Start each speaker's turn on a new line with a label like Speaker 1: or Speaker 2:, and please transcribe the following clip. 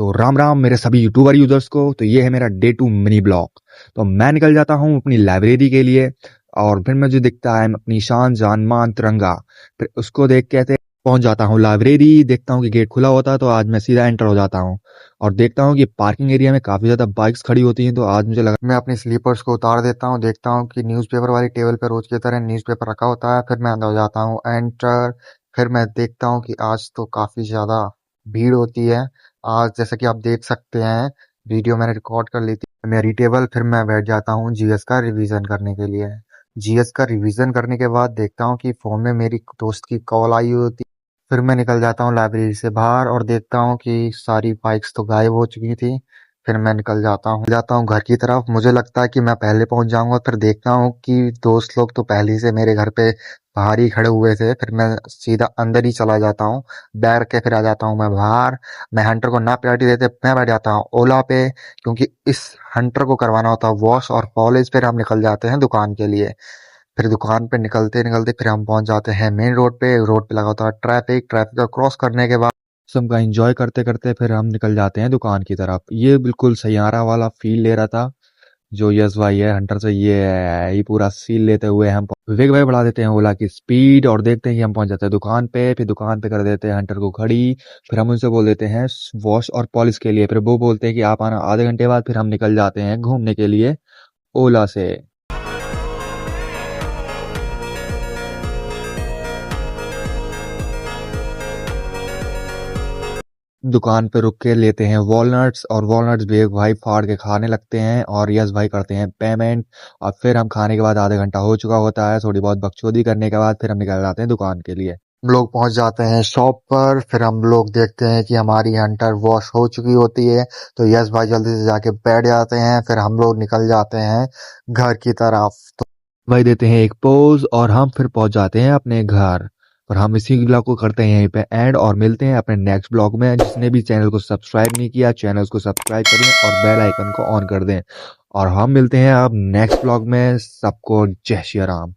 Speaker 1: तो राम राम मेरे सभी यूट्यूबर यूजर्स को। तो ये है मेरा डे 2 मिनी ब्लॉग। तो मैं निकल जाता हूँ अपनी लाइब्रेरी के लिए और फिर मुझे दिखता है अपनी शान जान मान तिरंगा। फिर उसको देख के ऐसे पहुंच जाता हूँ लाइब्रेरी। देखता हूँ कि गेट खुला होता है तो आज मैं सीधा एंटर हो जाता हूँ और देखता हूँ कि पार्किंग एरिया में काफी ज्यादा बाइक्स खड़ी होती हैं। तो आज मुझे लगा मैं अपनी स्लीपर्स को उतार देता हूँ। देखता हूँ कि न्यूज़पेपर वाली टेबल पर रोज की तरह न्यूज़पेपर रखा होता है। फिर मैं अंदर हो जाता हूँ एंटर। फिर मैं देखता हूँ कि आज तो काफी ज्यादा भीड़ होती है। आज जैसा कि आप देख सकते हैं वीडियो मैंने रिकॉर्ड कर ली थी मेरी टेबल। फिर मैं बैठ जाता हूँ जीएस का रिवीजन करने के लिए। जीएस का रिवीजन करने के बाद देखता हूँ कि फोन में मेरी दोस्त की कॉल आई होती। फिर मैं निकल जाता हूँ लाइब्रेरी से बाहर और देखता हूँ कि सारी बाइक्स तो गायब हो चुकी थी। फिर मैं निकल जाता हूँ घर की तरफ। मुझे लगता है कि मैं पहले पहुंच जाऊंगा। फिर देखता हूँ कि दोस्त लोग तो पहले से मेरे घर पे बाहर ही खड़े हुए थे। फिर मैं सीधा अंदर ही चला जाता हूँ बैग रख के। फिर आ जाता हूँ मैं बाहर। मैं हंटर को ना प्रायोरिटी देते मैं बैठ जाता हूँ ओला पे, क्योंकि इस हंटर को करवाना होता है वॉश और पॉलिश। फिर हम निकल जाते हैं दुकान के लिए। फिर दुकान पे निकलते निकलते फिर हम पहुंच जाते हैं मेन रोड पे। रोड पे लगा होता है ट्रैफिक। ट्रैफिक को क्रॉस करने के बाद सबका एंजॉय करते करते फिर हम निकल जाते हैं दुकान की तरफ। ये बिल्कुल सैयारा वाला फील ले रहा था जो यस भाई है हंटर से। ये पूरा सील लेते हुए हम विवेक भाई बढ़ा देते हैं ओला की स्पीड और देखते हैं कि हम पहुंच जाते हैं दुकान पे। फिर दुकान पे कर देते हैं हंटर को खड़ी। फिर हम उनसे बोल देते हैं वॉश और पॉलिश के लिए। फिर वो बोलते हैं कि आप आना आधे घंटे बाद। फिर हम निकल जाते हैं घूमने के लिए ओला से। दुकान पे रुक के लेते हैं वॉलनट्स और वॉलनट्स भी एक भाई फाड़ के खाने लगते हैं और यस भाई करते हैं पेमेंट। और फिर हम खाने के बाद आधे घंटा हो चुका होता है। थोड़ी बहुत बकचोदी करने के बाद फिर हम निकल जाते हैं दुकान के लिए। हम लोग पहुंच जाते हैं शॉप पर। फिर हम लोग देखते हैं कि हमारी हंटर वॉश हो चुकी होती है। तो यस भाई जल्दी से जाके बैठ जाते हैं। फिर हम लोग निकल जाते हैं घर की तरफ। तो भाई देते हैं एक पोज और हम फिर पहुंच जाते हैं अपने घर। और हम इसी ब्लॉग को करते हैं यहीं पे एंड और मिलते हैं अपने नेक्स्ट ब्लॉग में। जिसने भी चैनल को सब्सक्राइब नहीं किया चैनल को सब्सक्राइब कर लें और बेल आइकन को ऑन कर दें। और हम मिलते हैं अब नेक्स्ट ब्लॉग में। सबको जय श्री राम।